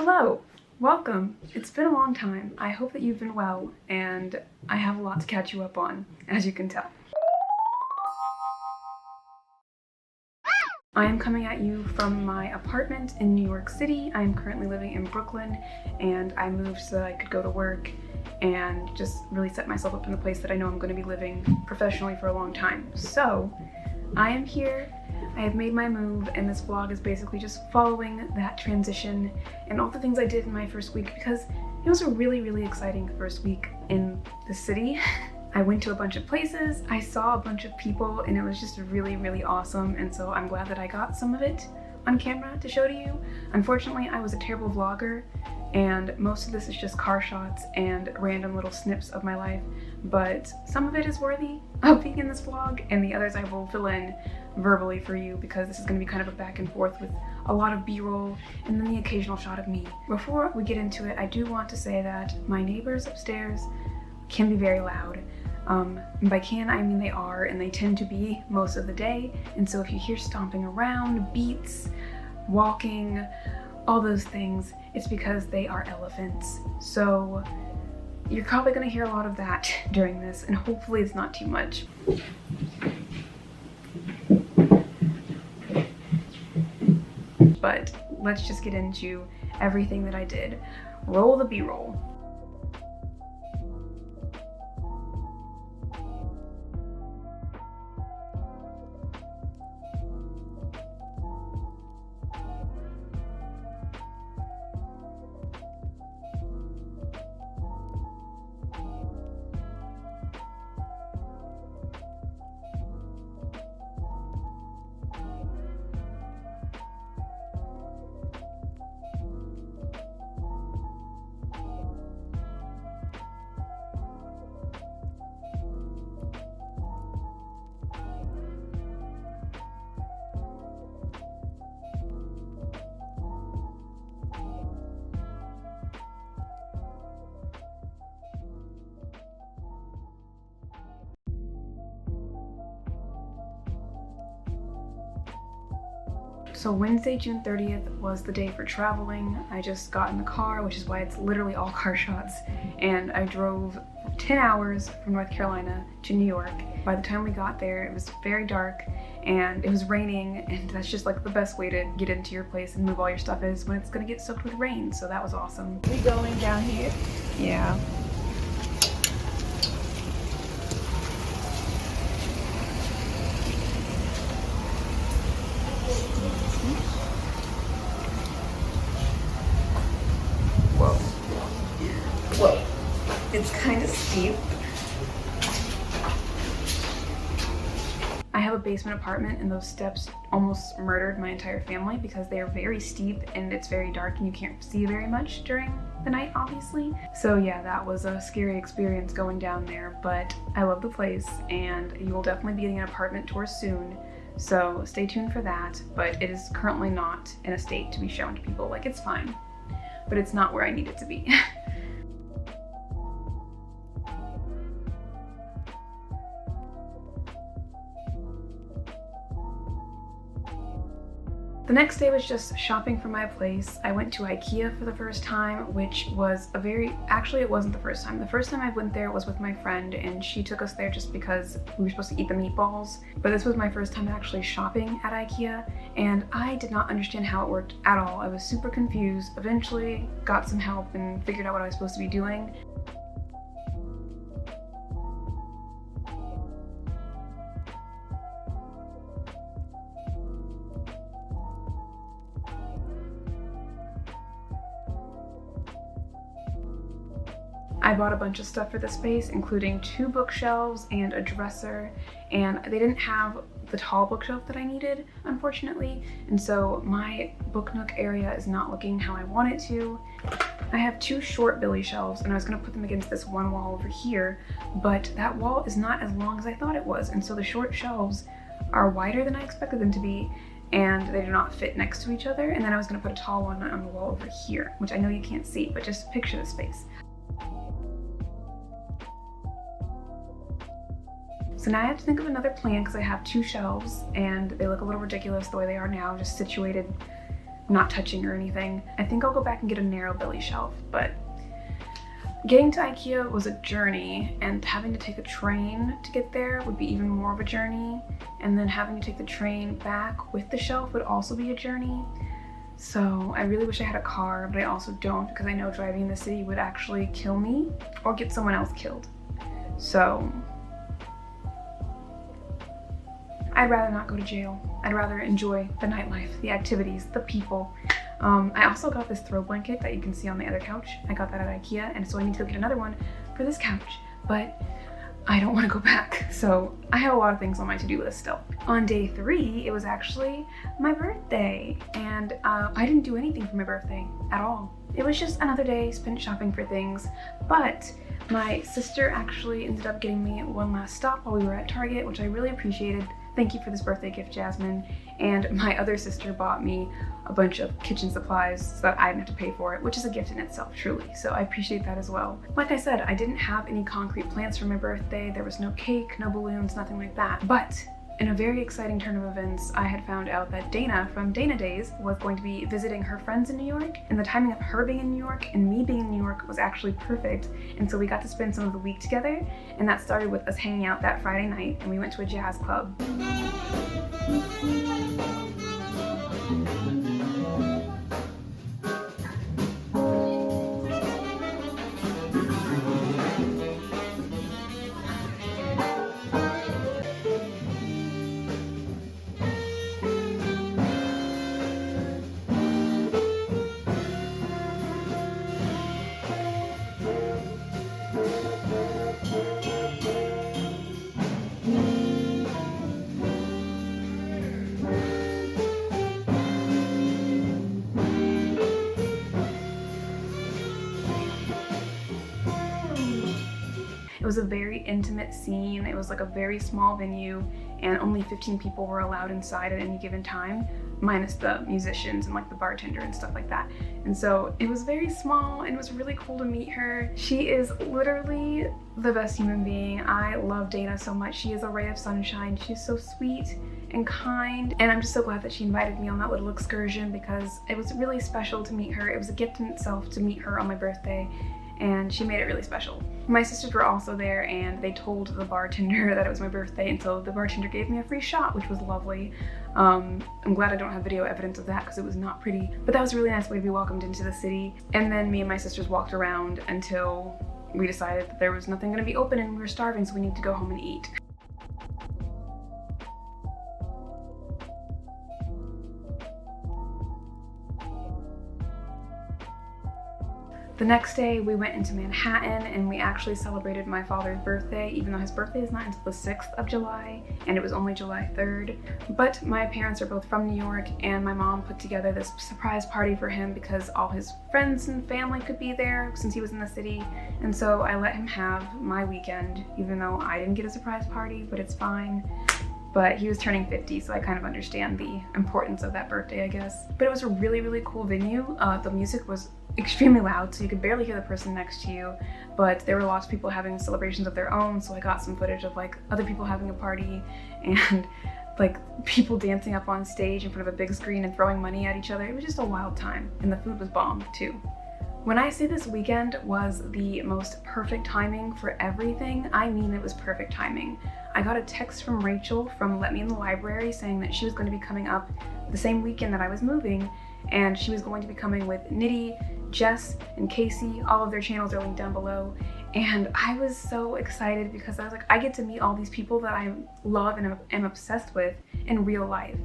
Hello, welcome. It's been a long time. I hope that you've been well, and I have a lot to catch you up on, as you can tell. I am coming at you from my apartment in New York City. I am currently living in Brooklyn, and I moved so that I could go to work and just really set myself up in the place that I know I'm going to be living professionally for a long time. So, I am here. I have made my move, and this vlog is basically just following that transition and all the things I did in my first week, because it was a really exciting first week in the city. I went to a bunch of places, I saw a bunch of people, and it was just really awesome, and so I'm glad that I got some of it on camera to show to you. Unfortunately, I was a terrible vlogger, and most of this is just car shots and random little snips of my life, but some of it is worthy of being in this vlog, and the others I will fill in verbally for you, because this is going to be kind of a back and forth with a lot of b-roll and then the occasional shot of me. Before we get into it, I do want to say that my neighbors upstairs can be very loud. And by can, I mean they are, and they tend to be most of the day, and so if you hear stomping around, beats, walking, all those things, it's because they are elephants. So you're probably going to hear a lot of that during this, and hopefully it's not too much. But let's just get into everything that I did. Roll the b-roll. So Wednesday, June 30th was the day for traveling. I just got in the car, which is why it's literally all car shots, and I drove 10 hours from North Carolina to New York. By the time we got there, it was very dark and it was raining, and that's just like the best way to get into your place and move all your stuff is when it's gonna get soaked with rain, so that was awesome. We going down here? Yeah. Whoa, it's kind of steep. I have a basement apartment, and those steps almost murdered my entire family because they are very steep and it's very dark and you can't see very much during the night, obviously. So yeah, that was a scary experience going down there, but I love the place, and you will definitely be getting an apartment tour soon. So stay tuned for that, but it is currently not in a state to be shown to people. Like, it's fine, but it's not where I need it to be. The next day was just shopping for my place. I went to IKEA for the first time, which was actually it wasn't the first time. The first time I went there was with my friend, and she took us there just because we were supposed to eat the meatballs. But this was my first time actually shopping at IKEA, and I did not understand how it worked at all. I was super confused. Eventually got some help and figured out what I was supposed to be doing. I bought a bunch of stuff for the space, including 2 bookshelves and a dresser, and they didn't have the tall bookshelf that I needed, unfortunately, and so my book nook area is not looking how I want it to. I have 2 short billy shelves, and I was going to put them against this one wall over here, but that wall is not as long as I thought it was, and so the short shelves are wider than I expected them to be, and they do not fit next to each other. And then I was going to put a tall one on the wall over here, which I know you can't see, but just picture the space. So now I have to think of another plan, because I have 2 shelves and they look a little ridiculous the way they are now, just situated not touching or anything. I think I'll go back and get a narrow belly shelf, but getting to IKEA was a journey, and having to take a train to get there would be even more of a journey, and then having to take the train back with the shelf would also be a journey. So I really wish I had a car, but I also don't, because I know driving in the city would actually kill me or get someone else killed. So I'd rather not go to jail. I'd rather enjoy the nightlife, the activities, the people. I also got this throw blanket that you can see on the other couch. I got that at IKEA, and so I need to go get another one for this couch, but I don't want to go back. So I have a lot of things on my to-do list still. On day 3, it was actually my birthday, and I didn't do anything for my birthday at all. It was just another day spent shopping for things, but my sister actually ended up getting me one last stop while we were at Target, which I really appreciated. Thank you for this birthday gift, Jasmine. And my other sister bought me a bunch of kitchen supplies so that I didn't have to pay for it, which is a gift in itself, truly. So I appreciate that as well. Like I said, I didn't have any concrete plans for my birthday. There was no cake, no balloons, nothing like that. But in a very exciting turn of events, I had found out that Dana from Dana Days was going to be visiting her friends in New York, and the timing of her being in New York and me being in New York was actually perfect. And so we got to spend some of the week together, and that started with us hanging out that Friday night, and we went to a jazz club. It was a very intimate scene. It was like a very small venue, and only 15 people were allowed inside at any given time, minus the musicians and like the bartender and stuff like that. And so it was very small, and it was really cool to meet her. She is literally the best human being. I love Dana so much. She is a ray of sunshine. She's so sweet and kind, and I'm just so glad that she invited me on that little excursion, because it was really special to meet her. It was a gift in itself to meet her on my birthday, and she made it really special. My sisters were also there, and they told the bartender that it was my birthday, and so the bartender gave me a free shot, which was lovely. I'm glad I don't have video evidence of that because it was not pretty, but that was a really nice way to be welcomed into the city. And then me and my sisters walked around until we decided that there was nothing going to be open and we were starving, so we needed to go home and eat. The next day we went into Manhattan, and we actually celebrated my father's birthday, even though his birthday is not until the 6th of July, and it was only July 3rd. But my parents are both from New York, and my mom put together this surprise party for him because all his friends and family could be there since he was in the city. And so I let him have my weekend, even though I didn't get a surprise party, but it's fine. But he was turning 50, so I kind of understand the importance of that birthday, I guess. But it was a really, really cool venue. The music was extremely loud, so you could barely hear the person next to you, but there were lots of people having celebrations of their own, so I got some footage of like other people having a party and like people dancing up on stage in front of a big screen and throwing money at each other. It was just a wild time, and the food was bomb too. When I say this weekend was the most perfect timing for everything, I mean it was perfect timing. I got a text from Rachel from Let Me in the Library saying that she was going to be coming up the same weekend that I was moving, and she was going to be coming with Nitty, Jess, and Casey. All of their channels are linked down below, and I was so excited because I was like, I get to meet all these people that I love and am obsessed with in real life.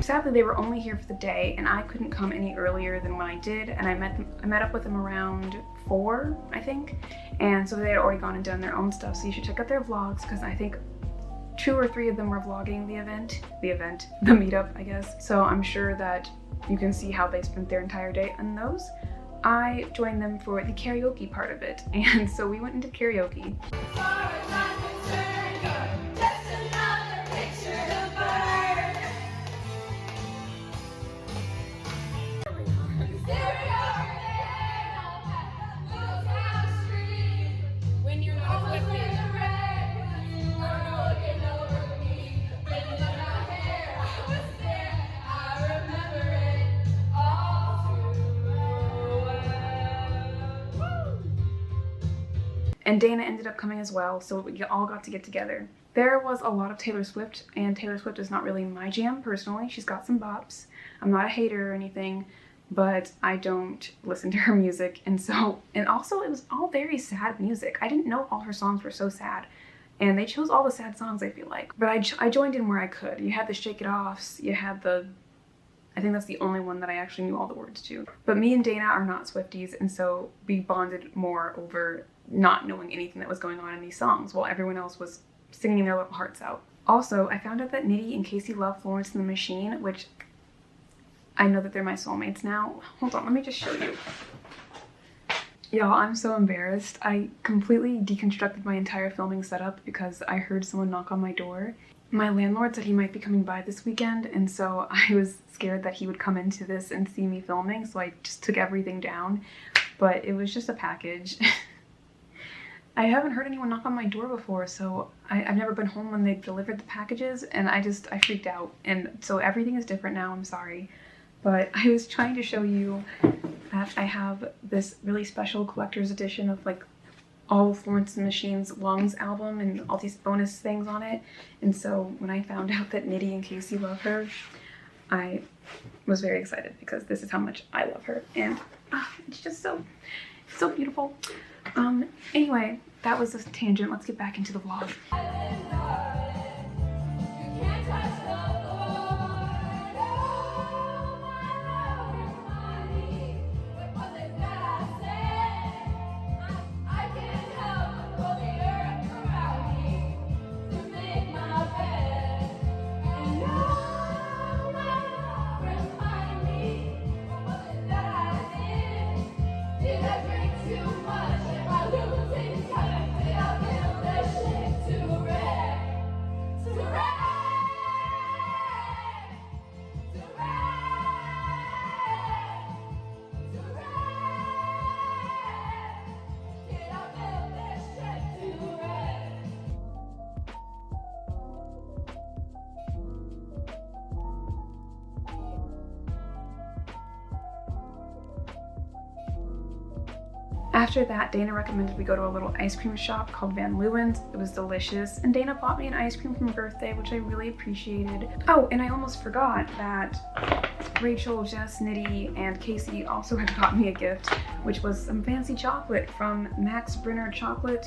Sadly, they were only here for the day, and I couldn't come any earlier than when I did, and I met up with them around 4, I think, and so they had already gone and done their own stuff, so you should check out their vlogs, because I think 2 or 3 of them were vlogging the meetup, I guess, so I'm sure that you can see how they spent their entire day on those. I joined them for the karaoke part of it, and so we went into karaoke. And Dana ended up coming as well, so we all got to get together. There was a lot of Taylor Swift, and Taylor Swift is not really my jam personally. She's got some bops. I'm not a hater or anything, but I don't listen to her music, and also it was all very sad music. I didn't know all her songs were so sad, and they chose all the sad songs, I feel like. But I joined in where I could. You had the Shake It Offs, you had I think that's the only one that I actually knew all the words to. But me and Dana are not Swifties, and so we bonded more over not knowing anything that was going on in these songs while everyone else was singing their little hearts out. Also, I found out that Nitty and Casey love Florence and the Machine, which I know that they're my soulmates now. Hold on, let me just show you. Y'all, I'm so embarrassed. I completely deconstructed my entire filming setup because I heard someone knock on my door. My landlord said he might be coming by this weekend, and so I was scared that he would come into this and see me filming, so I just took everything down. But it was just a package. I haven't heard anyone knock on my door before, so I've never been home when they delivered the packages, and I freaked out. And so everything is different now, I'm sorry. But I was trying to show you that I have this really special collector's edition of like all of Florence and the Machine's Lungs album and all these bonus things on it. And so when I found out that Nitty and Casey love her, I was very excited because this is how much I love her. And it's just so beautiful. Anyway, that was a tangent. Let's get back into the vlog. After that, Dana recommended we go to a little ice cream shop called Van Leeuwen's. It was delicious, and Dana bought me an ice cream for my birthday, which I really appreciated. Oh, and I almost forgot that Rachel, Jess, Nitty, and Casey also had bought me a gift, which was some fancy chocolate from Max Brenner Chocolate.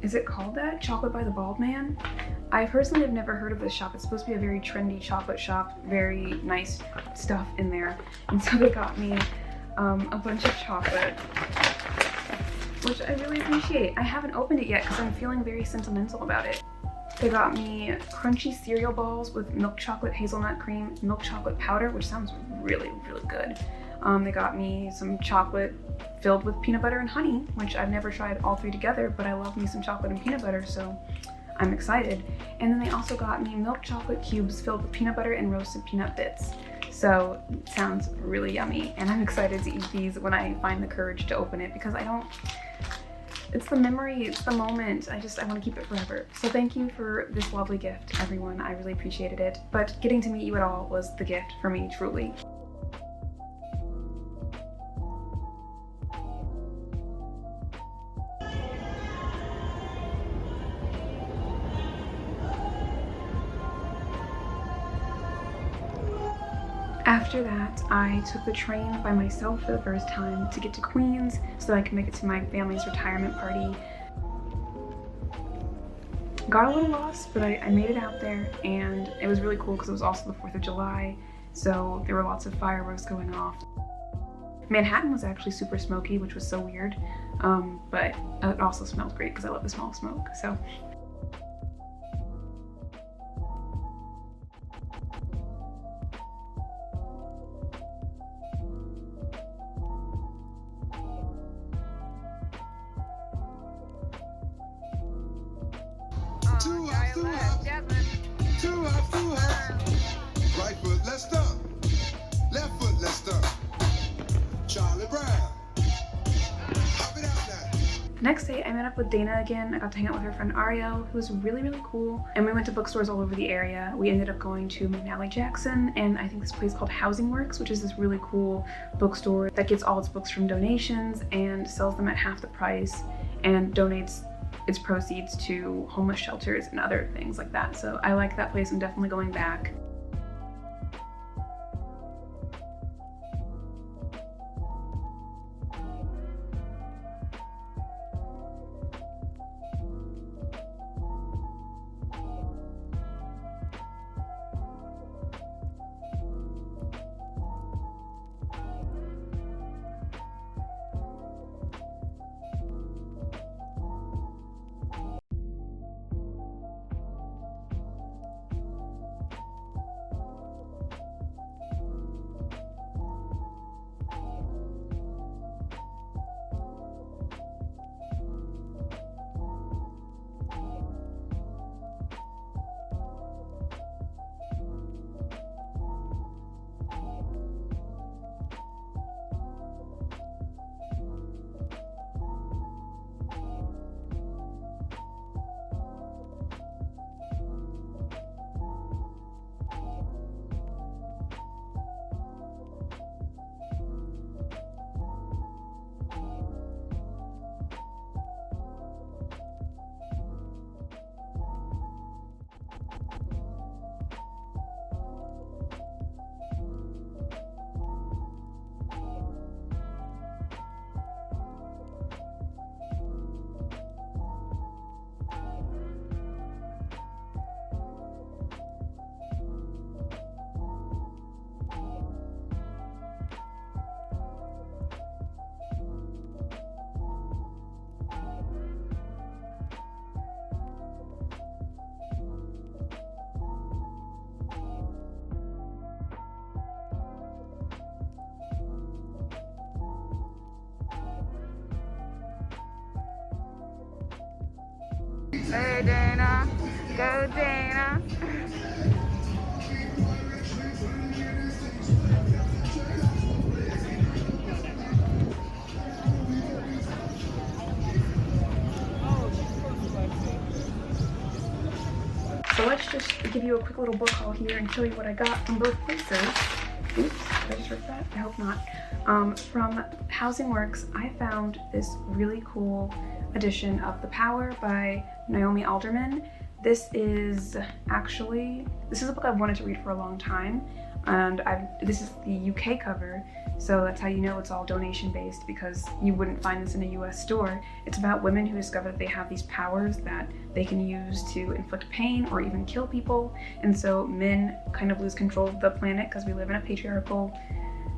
Is it called that? Chocolate by the Bald Man? I personally have never heard of this shop. It's supposed to be a very trendy chocolate shop, very nice stuff in there. And so they got me a bunch of chocolate, which I really appreciate. I haven't opened it yet because I'm feeling very sentimental about it. They got me crunchy cereal balls with milk chocolate hazelnut cream, milk chocolate powder, which sounds really, really good. They got me some chocolate filled with peanut butter and honey, which I've never tried all three together, but I love me some chocolate and peanut butter, so I'm excited. And then they also got me milk chocolate cubes filled with peanut butter and roasted peanut bits. So it sounds really yummy, and I'm excited to eat these when I find the courage to open it because it's the memory, it's the moment. I want to keep it forever. So thank you for this lovely gift, everyone. I really appreciated it. But getting to meet you at all was the gift for me, truly. After that, I took the train by myself for the first time to get to Queens so that I could make it to my family's retirement party. Got a little lost, but I made it out there, and it was really cool because it was also the 4th of July, so there were lots of fireworks going off. Manhattan was actually super smoky, which was so weird, but it also smelled great because I love the smell of smoke, so. Two up, right foot, let's stomp. Left foot, let's stomp. Charlie Brown. Hop it out now. Next day, I met up with Dana again. I got to hang out with her friend Ariel, who was really, really cool. And we went to bookstores all over the area. We ended up going to McNally Jackson and I think this place called Housing Works, which is this really cool bookstore that gets all its books from donations and sells them at half the price. and donates its proceeds to homeless shelters and other things like that. So I like that place. I'm definitely going back. Hey Dana, go Dana. So let's just give you a quick little book haul here and show you what I got from both places. Oops, did I just rip that? I hope not. From Housing Works, I found this really cool edition of The Power by Naomi Alderman. This is a book I've wanted to read for a long time, and this is the UK cover, so that's how you know it's all donation based, because you wouldn't find this in a US store. It's about women who discover that they have these powers that they can use to inflict pain or even kill people, and so men kind of lose control of the planet because we live in a patriarchal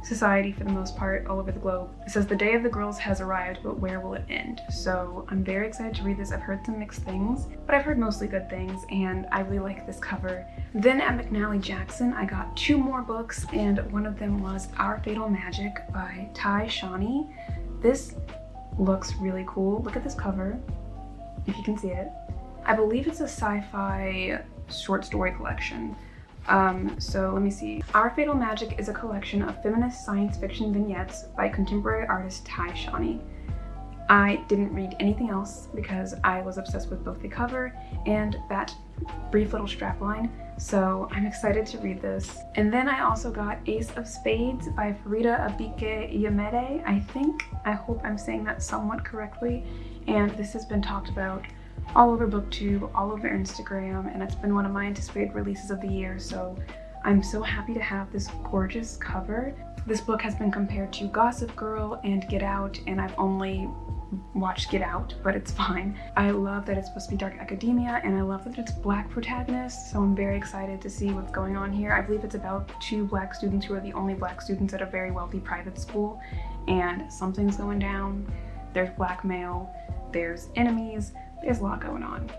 society for the most part all over the globe. It says the day of the girls has arrived, but where will it end? So I'm very excited to read this. I've heard some mixed things, but I've heard mostly good things, and I really like this cover. Then at McNally Jackson, I got 2 more books, and one of them was Our Fatal Magic by Ty Shani. This looks really cool. Look at this cover, if you can see it. I believe it's a sci-fi short story collection. So let me see. Our Fatal Magic is a collection of feminist science fiction vignettes by contemporary artist Ty Shani. I didn't read anything else because I was obsessed with both the cover and that brief little strapline, so I'm excited to read this. And then I also got Ace of Spades by Farida Abike Yamede, I hope I'm saying that somewhat correctly, and this has been talked about all over BookTube, all over Instagram, and it's been one of my anticipated releases of the year, so I'm so happy to have this gorgeous cover. This book has been compared to Gossip Girl and Get Out, and I've only watched Get Out, but it's fine. I love that it's supposed to be dark academia, and I love that it's Black protagonists, so I'm very excited to see what's going on here. I believe it's about 2 Black students who are the only Black students at a very wealthy private school, and something's going down. There's blackmail, there's enemies, there's a lot going on.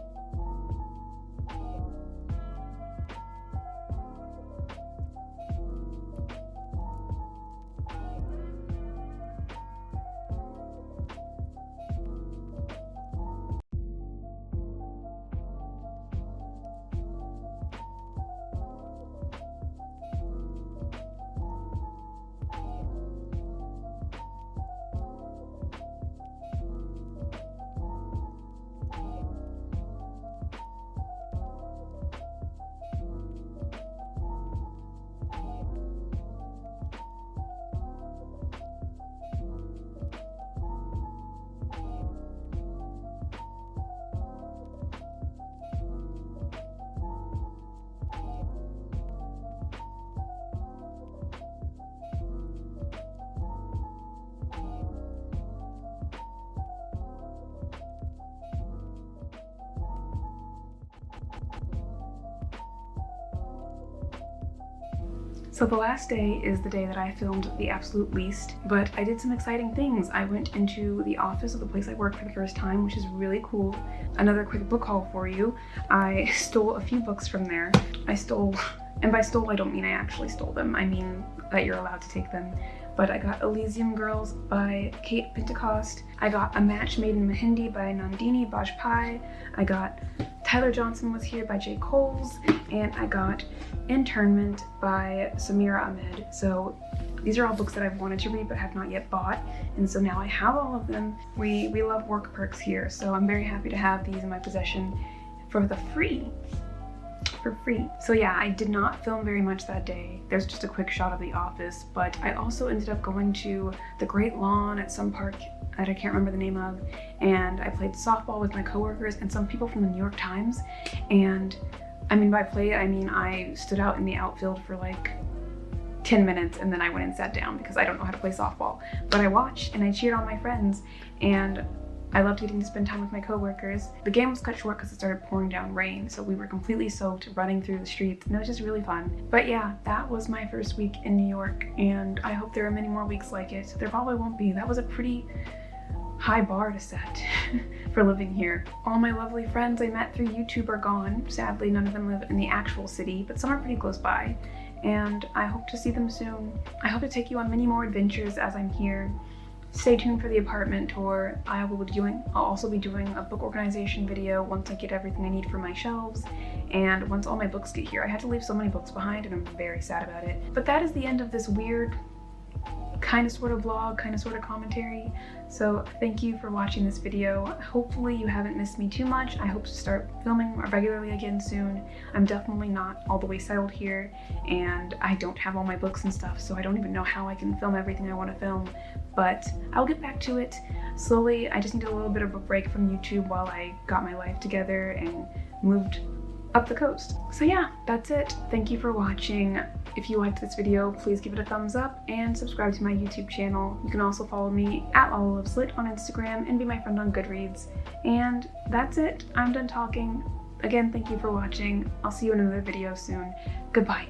So the last day is the day that I filmed the absolute least, but I did some exciting things. I went into the office of the place I work for the first time, which is really cool. Another quick book haul for you. I stole a few books from there. And by stole I don't mean I actually stole them, I mean that you're allowed to take them. But I got Elysium Girls by Kate Pentecost. I got A Match Made in Mehendi by Nandini Bajpai. I got Tyler Johnson Was Here by J. Coles. And I got Internment by Samira Ahmed. So these are all books that I've wanted to read but have not yet bought. And so now I have all of them. We love work perks here, so I'm very happy to have these in my possession for free. So yeah, I did not film very much that day. There's just a quick shot of the office, but I also ended up going to the Great Lawn at some park that I can't remember the name of, and I played softball with my coworkers and some people from the New York Times. And I mean, by play, I mean I stood out in the outfield for like 10 minutes and then I went and sat down because I don't know how to play softball. But I watched and I cheered on my friends, and I loved getting to spend time with my coworkers. The game was cut short because it started pouring down rain, so we were completely soaked running through the streets, and it was just really fun. But yeah, that was my first week in New York, and I hope there are many more weeks like it. There probably won't be. That was a pretty high bar to set for living here. All my lovely friends I met through YouTube are gone. Sadly, none of them live in the actual city, but some are pretty close by, and I hope to see them soon. I hope to take you on many more adventures as I'm here. Stay tuned for the apartment tour. I'll also be doing a book organization video once I get everything I need for my shelves, and once all my books get here. I had to leave so many books behind and I'm very sad about it. But that is the end of this weird kind of sort of vlog, kind of sort of commentary. So thank you for watching this video. Hopefully you haven't missed me too much. I hope to start filming more regularly again soon. I'm definitely not all the way settled here, and I don't have all my books and stuff, so I don't even know how I can film everything I want to film, but I'll get back to it slowly. I just need a little bit of a break from YouTube while I got my life together and moved up the coast. So yeah, that's it. Thank you for watching. If you liked this video, please give it a thumbs up and subscribe to my YouTube channel. You can also follow me at LalaLovesLit on Instagram and be my friend on Goodreads. And that's it. I'm done talking. Again, thank you for watching. I'll see you in another video soon. Goodbye.